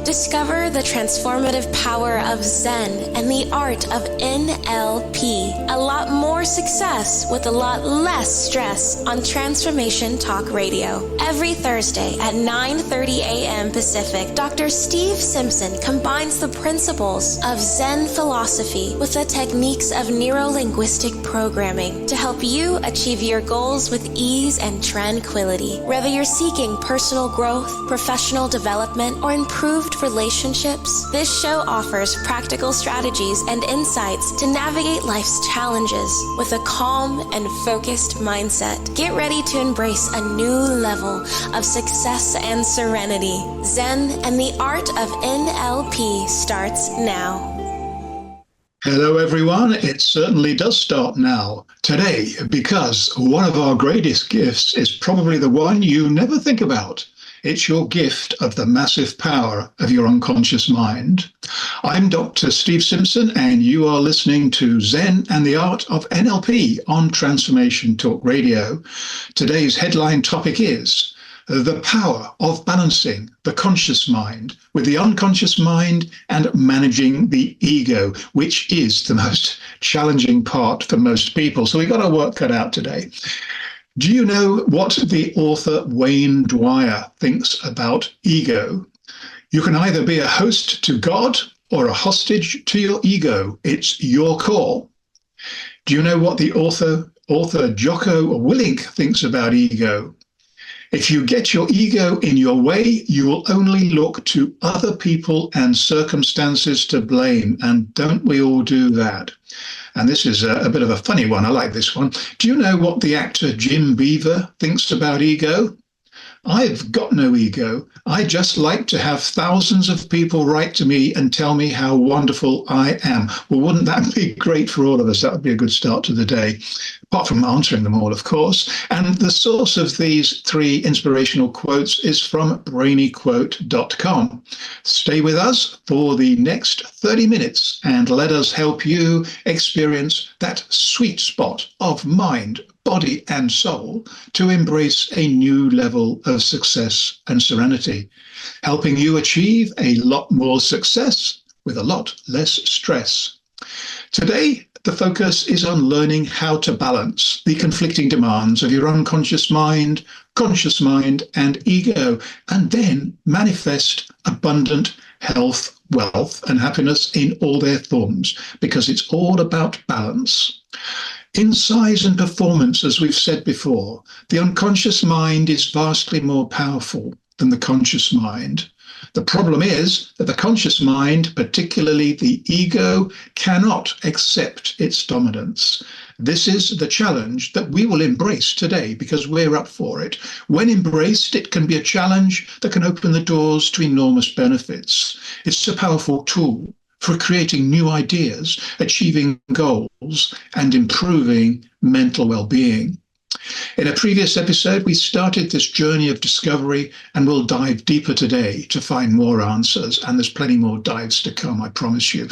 Discover the transformative power of Zen and the art of NLP. A lot more success with a lot less stress on Transformation Talk Radio. Every Thursday at 9:30 a.m. Pacific, Dr. Steve Simpson combines the principles of Zen philosophy with the techniques of neuro-linguistic programming to help you achieve your goals with ease and tranquility. Whether you're seeking personal growth, professional development, or improved relationships, this show offers practical strategies and insights to navigate life's challenges with a calm and focused mindset. Get ready to embrace a new level of success and serenity. Zen and the art of NLP starts now. Hello everyone, it certainly does start now, today, because one of our greatest gifts is probably the one you never think about. It's your gift of the massive power of your unconscious mind. I'm Dr. Steve Simpson, and you are listening to Zen and the Art of NLP on Transformation Talk Radio. Today's headline topic is the power of balancing the conscious mind with the unconscious mind and managing the ego, which is the most challenging part for most people. So we've got our work cut out today. Do you know what the author Wayne Dwyer thinks about ego? You can either be a host to God or a hostage to your ego. It's your call. Do you know what the author Jocko Willink thinks about ego? If you get your ego in your way, you will only look to other people and circumstances to blame. And don't we all do that? And this is a bit of a funny one. I like this one. Do you know what the actor Jim Beaver thinks about ego? I've got no ego. I just like to have thousands of people write to me and tell me how wonderful I am. Well, wouldn't that be great for all of us? That would be a good start to the day, apart from answering them all, of course. And the source of these three inspirational quotes is from brainyquote.com. Stay with us for the next 30 minutes and let us help you experience that sweet spot of mind, body and soul to embrace a new level of success and serenity, helping you achieve a lot more success with a lot less stress. Today, the focus is on learning how to balance the conflicting demands of your unconscious mind, conscious mind, and ego, and then manifest abundant health, wealth, and happiness in all their forms, because it's all about balance. In size and performance, as we've said before, the unconscious mind is vastly more powerful than the conscious mind. The problem is that the conscious mind, particularly the ego, cannot accept its dominance. This is the challenge that we will embrace today because we're up for it. When embraced, it can be a challenge that can open the doors to enormous benefits. It's a powerful tool for creating new ideas, achieving goals, and improving mental well-being. In a previous episode, we started this journey of discovery, and we'll dive deeper today to find more answers, and there's plenty more dives to come, I promise you.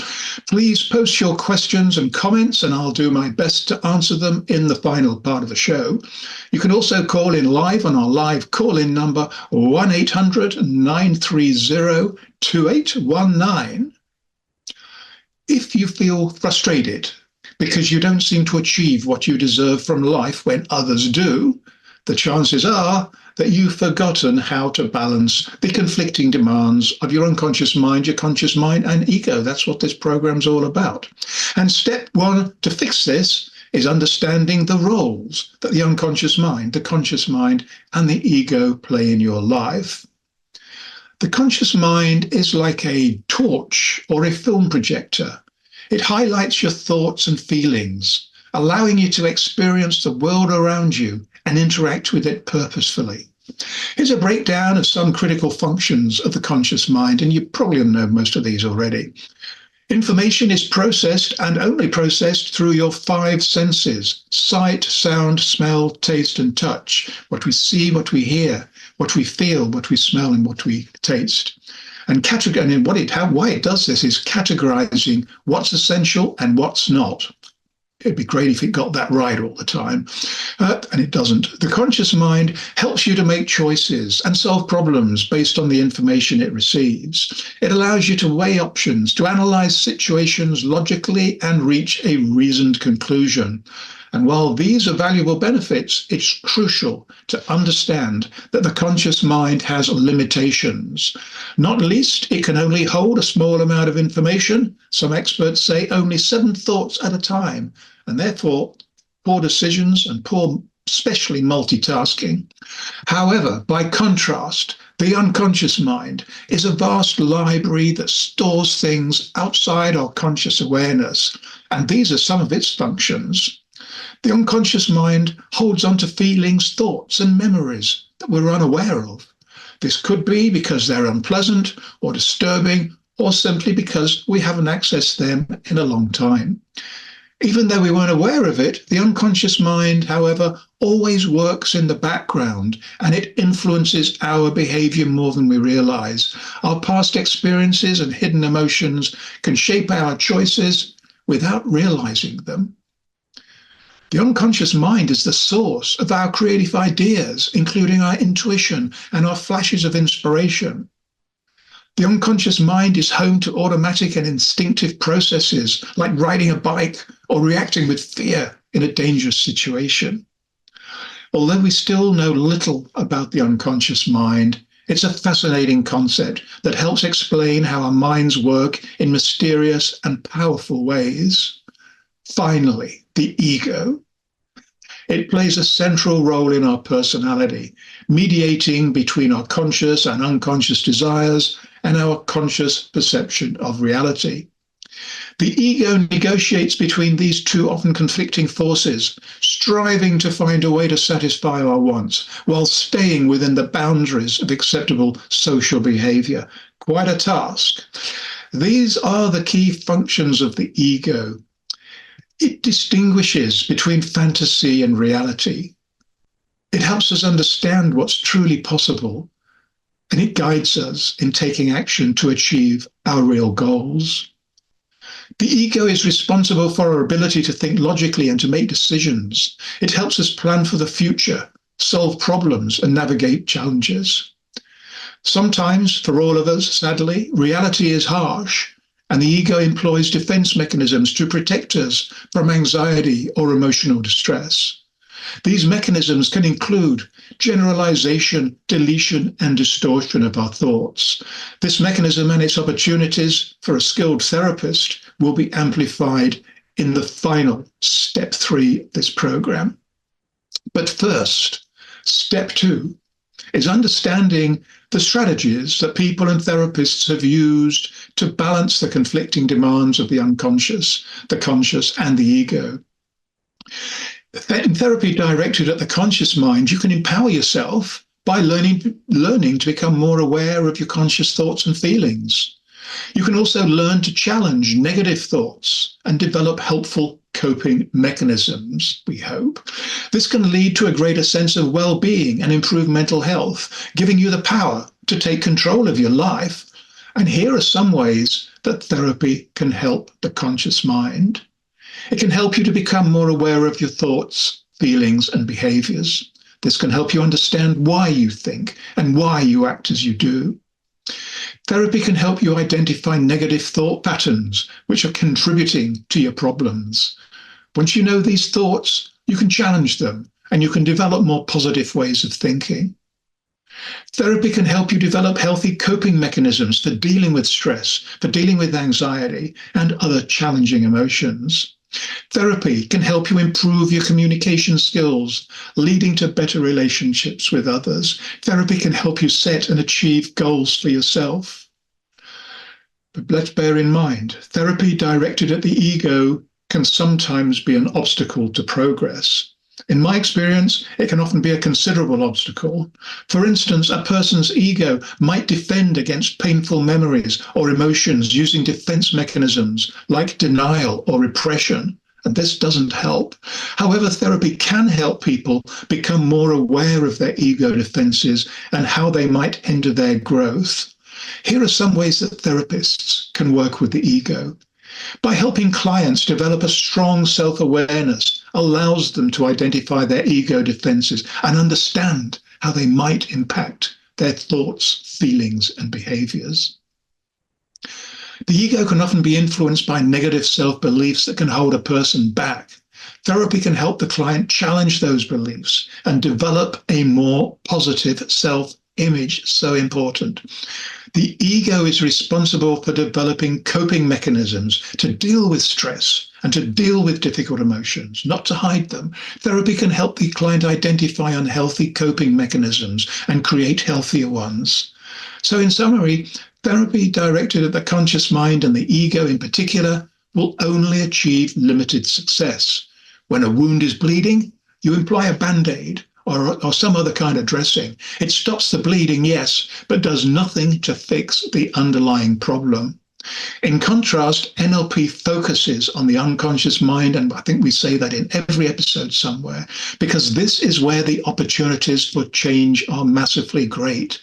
Please post your questions and comments, and I'll do my best to answer them in the final part of the show. You can also call in live on our live call-in number, 1-800-930-2819. If you feel frustrated because you don't seem to achieve what you deserve from life when others do, the chances are that you've forgotten how to balance the conflicting demands of your unconscious mind, your conscious mind, and ego. That's what this program's all about. And step one to fix this is understanding the roles that the unconscious mind, the conscious mind, and the ego play in your life. The conscious mind is like a torch or a film projector. It highlights your thoughts and feelings, allowing you to experience the world around you and interact with it purposefully. Here's a breakdown of some critical functions of the conscious mind, and you probably know most of these already. Information is processed and only processed through your five senses: sight, sound, smell, taste, and touch. What we see, what we hear, what we feel, what we smell, and what we taste. And why it does this is categorizing what's essential and what's not. It'd be great if it got that right all the time, and it doesn't. The conscious mind helps you to make choices and solve problems based on the information it receives. It allows you to weigh options, to analyze situations logically and reach a reasoned conclusion. And while these are valuable benefits, it's crucial to understand that the conscious mind has limitations. Not least, it can only hold a small amount of information. Some experts say only 7 thoughts at a time, and therefore poor decisions and poor, especially multitasking. However, by contrast, the unconscious mind is a vast library that stores things outside our conscious awareness, and these are some of its functions. The unconscious mind holds on to feelings, thoughts, and memories that we're unaware of. This could be because they're unpleasant or disturbing, or simply because we haven't accessed them in a long time. Even though we weren't aware of it, the unconscious mind, however, always works in the background, and it influences our behavior more than we realize. Our past experiences and hidden emotions can shape our choices without realizing them. The unconscious mind is the source of our creative ideas, including our intuition and our flashes of inspiration. The unconscious mind is home to automatic and instinctive processes like riding a bike or reacting with fear in a dangerous situation. Although we still know little about the unconscious mind, it's a fascinating concept that helps explain how our minds work in mysterious and powerful ways. Finally, the ego. It plays a central role in our personality, mediating between our conscious and unconscious desires and our conscious perception of reality. The ego negotiates between these two often conflicting forces, striving to find a way to satisfy our wants while staying within the boundaries of acceptable social behavior. Quite a task. These are the key functions of the ego. It distinguishes between fantasy and reality. It helps us understand what's truly possible, and it guides us in taking action to achieve our real goals. The ego is responsible for our ability to think logically and to make decisions. It helps us plan for the future, solve problems, and navigate challenges. Sometimes, for all of us, sadly, reality is harsh, and the ego employs defense mechanisms to protect us from anxiety or emotional distress. These mechanisms can include generalization, deletion, and distortion of our thoughts. This mechanism and its opportunities for a skilled therapist will be amplified in the final step 3 of this program. But first, step 2 is understanding the strategies that people and therapists have used to balance the conflicting demands of the unconscious, the conscious, and the ego. In therapy directed at the conscious mind, you can empower yourself by learning to become more aware of your conscious thoughts and feelings. You can also learn to challenge negative thoughts and develop helpful coping mechanisms, we hope. This can lead to a greater sense of well-being and improved mental health, giving you the power to take control of your life. And here are some ways that therapy can help the conscious mind. It can help you to become more aware of your thoughts, feelings, and behaviors. This can help you understand why you think and why you act as you do. Therapy can help you identify negative thought patterns which are contributing to your problems. Once you know these thoughts, you can challenge them and you can develop more positive ways of thinking. Therapy can help you develop healthy coping mechanisms for dealing with stress, for dealing with anxiety and other challenging emotions. Therapy can help you improve your communication skills, leading to better relationships with others. Therapy can help you set and achieve goals for yourself. But let's bear in mind, therapy directed at the ego can sometimes be an obstacle to progress. In my experience, it can often be a considerable obstacle. For instance, a person's ego might defend against painful memories or emotions using defense mechanisms like denial or repression, and this doesn't help. However, therapy can help people become more aware of their ego defenses and how they might hinder their growth. Here are some ways that therapists can work with the ego. By helping clients develop a strong self-awareness allows them to identify their ego defenses and understand how they might impact their thoughts, feelings, and behaviors. The ego can often be influenced by negative self-beliefs that can hold a person back. Therapy can help the client challenge those beliefs and develop a more positive self-image. So important. The ego is responsible for developing coping mechanisms to deal with stress and to deal with difficult emotions, not to hide them. Therapy can help the client identify unhealthy coping mechanisms and create healthier ones. So in summary, therapy directed at the conscious mind and the ego in particular will only achieve limited success. When a wound is bleeding, you employ a band-aid or some other kind of dressing. It stops the bleeding, yes, but does nothing to fix the underlying problem. In contrast, NLP focuses on the unconscious mind, and I think we say that in every episode somewhere, because this is where the opportunities for change are massively great.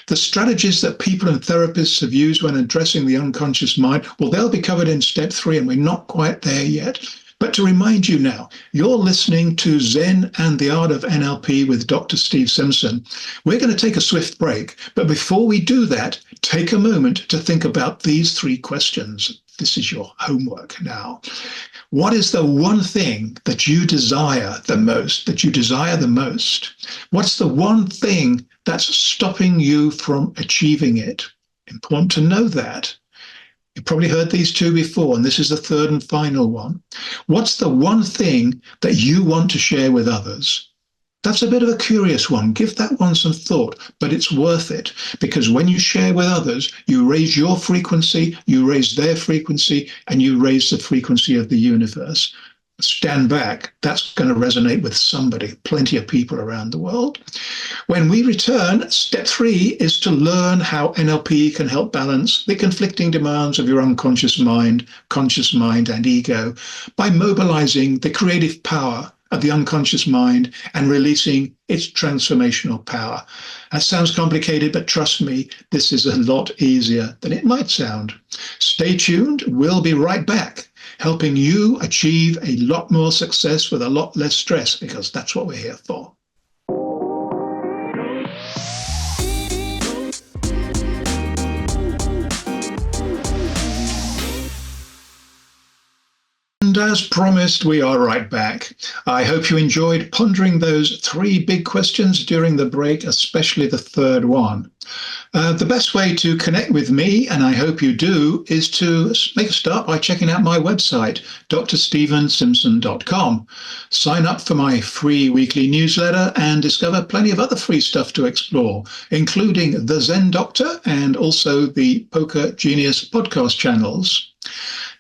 The strategies that people and therapists have used when addressing the unconscious mind, well, they'll be covered in step 3, and we're not quite there yet. But to remind you now, you're listening to Zen and the Art of NLP with Dr. Steve Simpson. We're going to take a swift break, but before we do that, take a moment to think about these 3 questions. This is your homework now. What is the one thing that you desire the most, What's the one thing that's stopping you from achieving it? Important to know that. You've probably heard these 2 before, and this is the 3rd and final one. What's the one thing that you want to share with others? That's a bit of a curious one. Give that one some thought, but it's worth it, because when you share with others, you raise your frequency, you raise their frequency, and you raise the frequency of the universe. Stand back. That's going to resonate with somebody, plenty of people around the world. When we return, step 3 is to learn how NLP can help balance the conflicting demands of your unconscious mind, conscious mind, and ego by mobilizing the creative power of the unconscious mind and releasing its transformational power. That sounds complicated, but trust me, this is a lot easier than it might sound. Stay tuned. We'll be right back, helping you achieve a lot more success with a lot less stress, because that's what we're here for. And as promised, we are right back. I hope you enjoyed pondering those 3 big questions during the break, especially the 3rd one. The best way to connect with me, and I hope you do, is to make a start by checking out my website, drstevensimpson.com. Sign up for my free weekly newsletter and discover plenty of other free stuff to explore, including the Zen Doctor and also the Poker Genius podcast channels.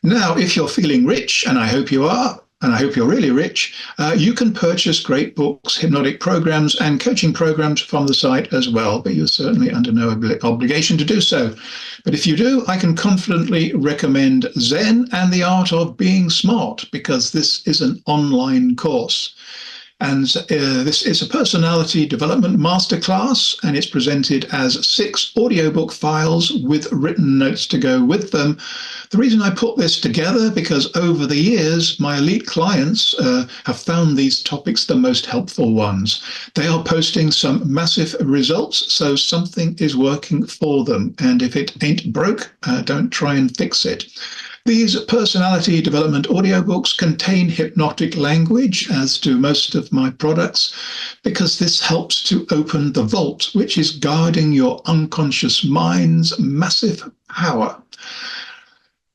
Now, if you're feeling rich, and I hope you are, and I hope you're really rich, you can purchase great books, hypnotic programs, and coaching programs from the site as well, but you're certainly under no obligation to do so. But if you do, I can confidently recommend Zen and the Art of Being Smart, because this is an online course. And this is a personality development masterclass, and it's presented as 6 audiobook files with written notes to go with them. The reason I put this together, because over the years, my elite clients have found these topics the most helpful ones. They are posting some massive results, so something is working for them. And if it ain't broke, don't try and fix it. These personality development audiobooks contain hypnotic language, as do most of my products, because this helps to open the vault, which is guarding your unconscious mind's massive power.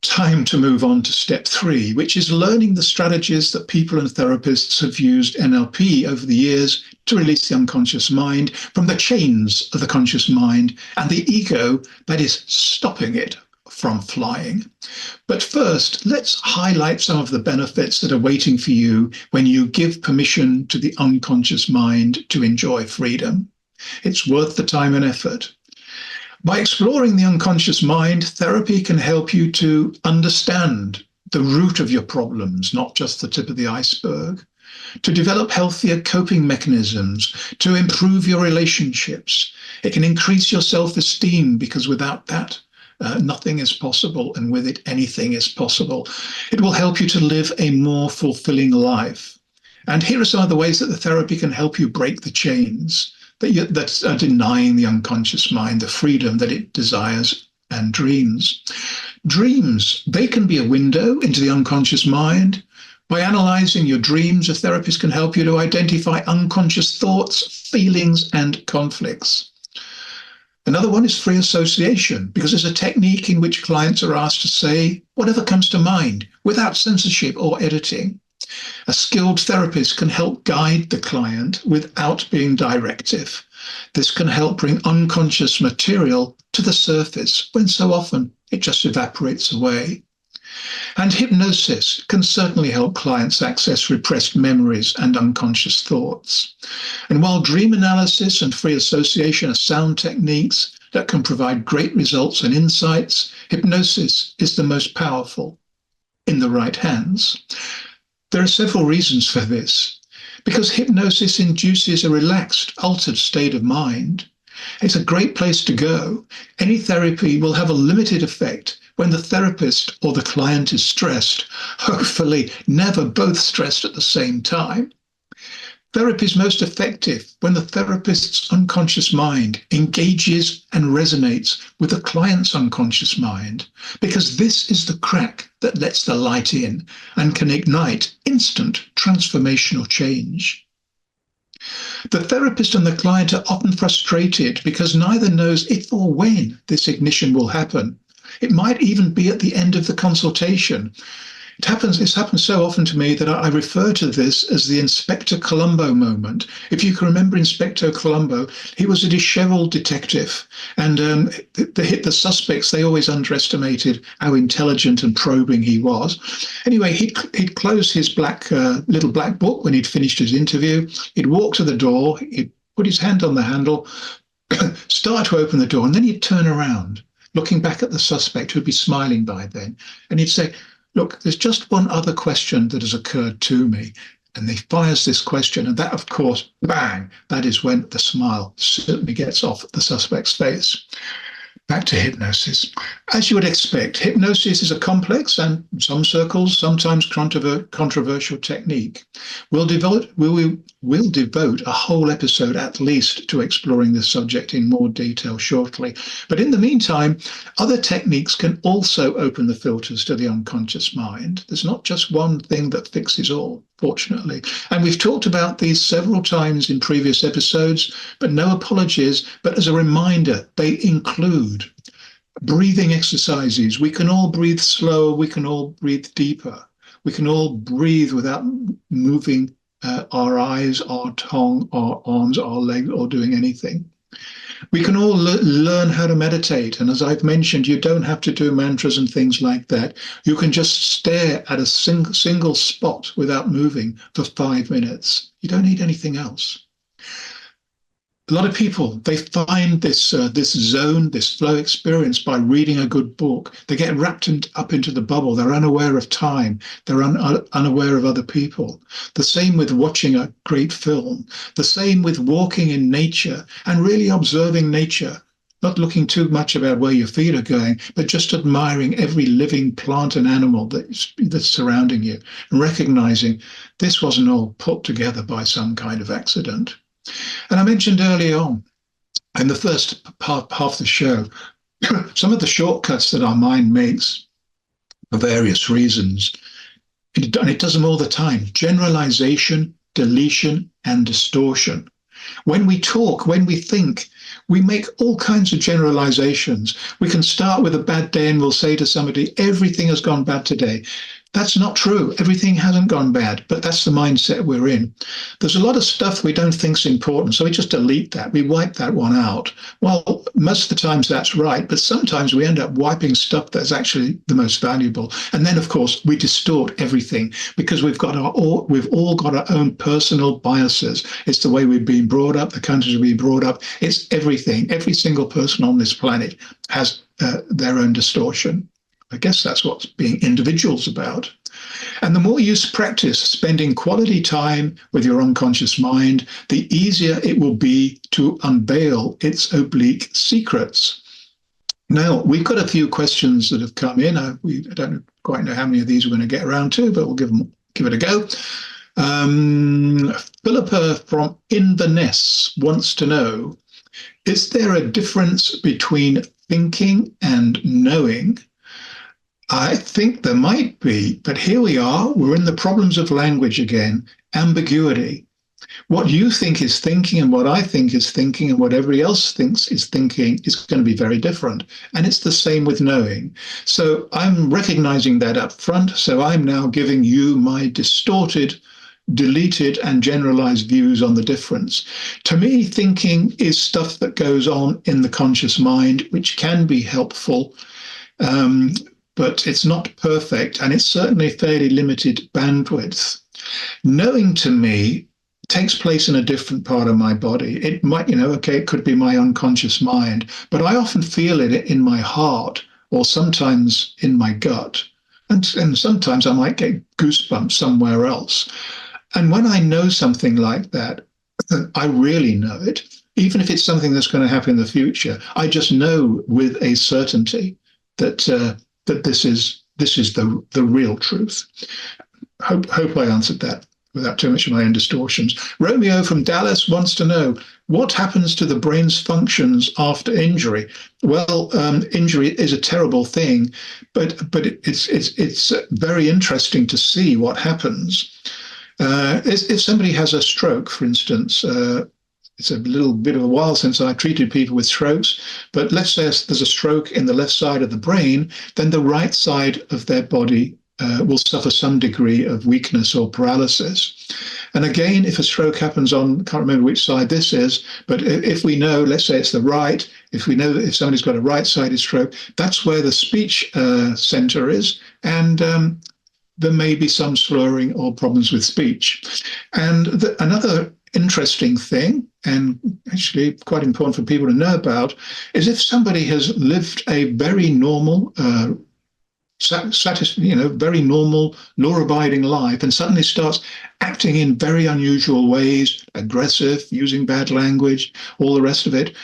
Time to move on to step 3, which is learning the strategies that people and therapists have used NLP over the years to release the unconscious mind from the chains of the conscious mind and the ego that is stopping it from flying. But first, let's highlight some of the benefits that are waiting for you when you give permission to the unconscious mind to enjoy freedom. It's worth the time and effort. By exploring the unconscious mind, therapy can help you to understand the root of your problems, not just the tip of the iceberg, to develop healthier coping mechanisms, to improve your relationships. It can increase your self-esteem, because without that, Nothing is possible, and with it, anything is possible. It will help you to live a more fulfilling life. And here are some of the ways that the therapy can help you break the chains that are denying the unconscious mind the freedom that it desires and dreams. Dreams, they can be a window into the unconscious mind. By analyzing your dreams, a therapist can help you to identify unconscious thoughts, feelings, and conflicts. Another one is free association, because it's a technique in which clients are asked to say whatever comes to mind without censorship or editing. A skilled therapist can help guide the client without being directive. This can help bring unconscious material to the surface when so often it just evaporates away. And hypnosis can certainly help clients access repressed memories and unconscious thoughts. And while dream analysis and free association are sound techniques that can provide great results and insights, hypnosis is the most powerful in the right hands. There are several reasons for this. Because hypnosis induces a relaxed, altered state of mind. It's a great place to go. Any therapy will have a limited effect when the therapist or the client is stressed, hopefully never both stressed at the same time. Therapy is most effective when the therapist's unconscious mind engages and resonates with the client's unconscious mind, because this is the crack that lets the light in and can ignite instant transformational change. The therapist and the client are often frustrated because neither knows if or when this ignition will happen. It might even be at the end of the consultation. It's happened so often to me that I refer to this as the Inspector Columbo moment. If you can remember Inspector Columbo, he was a disheveled detective, and the suspects, they always underestimated how intelligent and probing he was. Anyway, he'd close his little black book when he'd finished his interview. He'd walk to the door, he'd put his hand on the handle, start to open the door, and then he'd turn around, looking back at the suspect, who'd be smiling by then, and he'd say, "Look, there's just one other question that has occurred to me." And he fires this question, and that, of course, bang, that is when the smile certainly gets off the suspect's face. Back to hypnosis. As you would expect, hypnosis is a complex and, in some circles, sometimes controversial technique. We'll devote a whole episode at least to exploring this subject in more detail shortly. But in the meantime, other techniques can also open the filters to the unconscious mind. There's not just one thing that fixes all, fortunately. And we've talked about these several times in previous episodes, but no apologies. But as a reminder, they include breathing exercises. We can all breathe slower. We can all breathe deeper. We can all breathe without moving our eyes, our tongue, our arms, our legs, or doing anything. We can all learn how to meditate. And as I've mentioned, you don't have to do mantras and things like that. You can just stare at a single spot without moving for 5 minutes. You don't need anything else. A lot of people, they find this zone, this flow experience by reading a good book. They get wrapped up into the bubble. They're unaware of time. They're unaware of other people. The same with watching a great film. The same with walking in nature and really observing nature, not looking too much about where your feet are going, but just admiring every living plant and animal that's surrounding you, and recognizing this wasn't all put together by some kind of accident. And I mentioned earlier on in the first half of the show, some of the shortcuts that our mind makes for various reasons. And it does them all the time. Generalization, deletion, and distortion. When we talk, when we think, we make all kinds of generalizations. We can start with a bad day and we'll say to somebody, everything has gone bad today. That's not true. Everything hasn't gone bad, but that's the mindset we're in. There's a lot of stuff we don't think is important, so we just delete that. We wipe that one out. Well, most of the times that's right, but sometimes we end up wiping stuff that's actually the most valuable. And then, of course, we distort everything because we've all got our own personal biases. It's the way we've been brought up, the countries we've been brought up. It's everything. Every single person on this planet has their own distortion. I guess that's what being individuals about. And the more you practice spending quality time with your unconscious mind, the easier it will be to unveil its oblique secrets. Now, we've got a few questions that have come in. I don't quite know how many of these we're going to get around to, but we'll give it a go. Philippa from Inverness wants to know, is there a difference between thinking and knowing? I think there might be, but here we are. We're in the problems of language again, ambiguity. What you think is thinking and what I think is thinking and what everybody else thinks is thinking is going to be very different. And it's the same with knowing. So I'm recognizing that up front. So I'm now giving you my distorted, deleted and generalized views on the difference. To me, thinking is stuff that goes on in the conscious mind, which can be helpful. But it's not perfect, and it's certainly fairly limited bandwidth. Knowing to me takes place in a different part of my body. It might, it could be my unconscious mind, but I often feel it in my heart or sometimes in my gut. And sometimes I might get goosebumps somewhere else. And when I know something like that, I really know it. Even if it's something that's going to happen in the future, I just know with a certainty that that this is the real truth. Hope I answered that without too much of my own distortions. Romeo from Dallas wants to know, what happens to the brain's functions after injury? Well, injury is a terrible thing, but it's very interesting to see what happens. If somebody has a stroke, for instance, it's a little bit of a while since I treated people with strokes, but let's say there's a stroke in the left side of the brain, then the right side of their body will suffer some degree of weakness or paralysis. And again, if a stroke happens on, I can't remember which side this is, but if we know, let's say it's the right, if we know that if somebody's got a right-sided stroke, that's where the speech center is, and there may be some slurring or problems with speech. And another interesting thing, and actually quite important for people to know about, is if somebody has lived a very normal, very normal, law-abiding life and suddenly starts acting in very unusual ways, aggressive, using bad language, all the rest of it,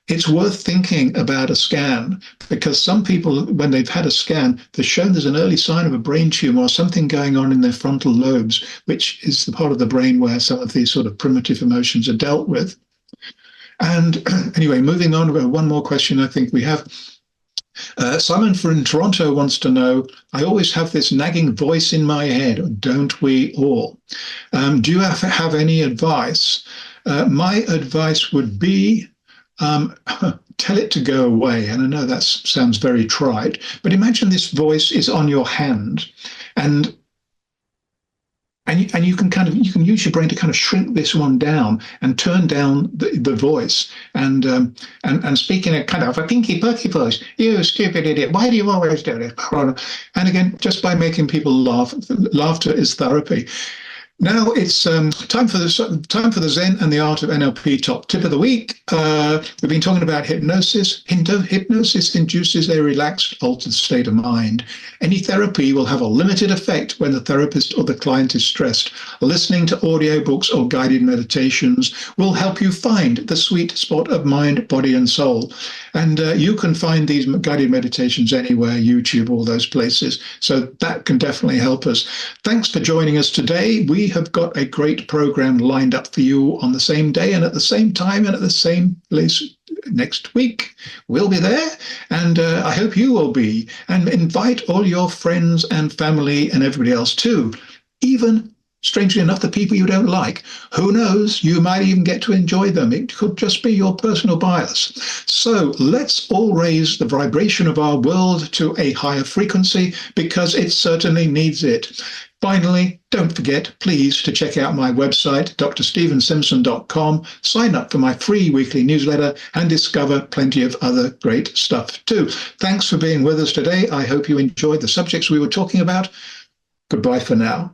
it's worth thinking about a scan, because some people, when they've had a scan, they're shown there's an early sign of a brain tumor or something going on in their frontal lobes, which is the part of the brain where some of these sort of primitive emotions are dealt with. And anyway, moving on to one more question I think we have. Simon from Toronto wants to know, I always have this nagging voice in my head, don't we all? Do you have any advice? My advice would be, tell it to go away. And I know that sounds very trite, but imagine this voice is on your hand, and you can use your brain to kind of shrink this one down and turn down the voice and speak in a kind of a pinky perky voice. You stupid idiot! Why do you always do this? And again, just by making people laugh, laughter is therapy. Now it's time for the Zen and the Art of NLP top tip of the week. We've been talking about hypnosis. Hypnosis induces a relaxed, altered state of mind. Any therapy will have a limited effect when the therapist or the client is stressed. Listening to audiobooks or guided meditations will help you find the sweet spot of mind, body, and soul. And you can find these guided meditations anywhere, YouTube, all those places. So that can definitely help us. Thanks for joining us today. We have got a great program lined up for you on the same day and at the same time and at the same place next week. We'll be there, and I hope you will be. And invite all your friends and family and everybody else too, even strangely enough, the people you don't like. Who knows? You might even get to enjoy them. It could just be your personal bias. So let's all raise the vibration of our world to a higher frequency, because it certainly needs it. Finally, don't forget, please, to check out my website, drstevensimpson.com, sign up for my free weekly newsletter, and discover plenty of other great stuff too. Thanks for being with us today. I hope you enjoyed the subjects we were talking about. Goodbye for now.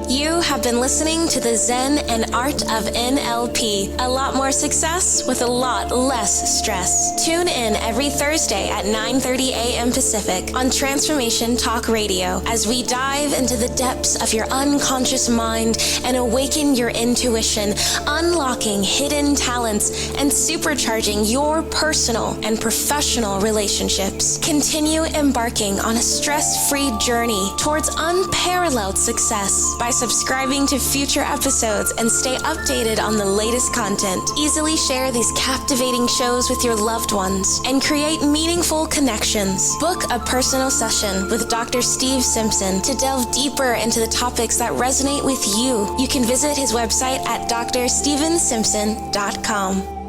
You have been listening to the Zen and Art of NLP. A lot more success with a lot less stress. Tune in every Thursday at 9:30 a.m. Pacific on Transformation Talk Radio as we dive into the depths of your unconscious mind and awaken your intuition, unlocking hidden talents and supercharging your personal and professional relationships. Continue embarking on a stress-free journey towards unparalleled success by subscribing to future episodes and stay updated on the latest content. Easily share these captivating shows with your loved ones and create meaningful connections. Book a personal session with Dr. Steve Simpson to delve deeper into the topics that resonate with you. You can visit his website at drstevensimpson.com.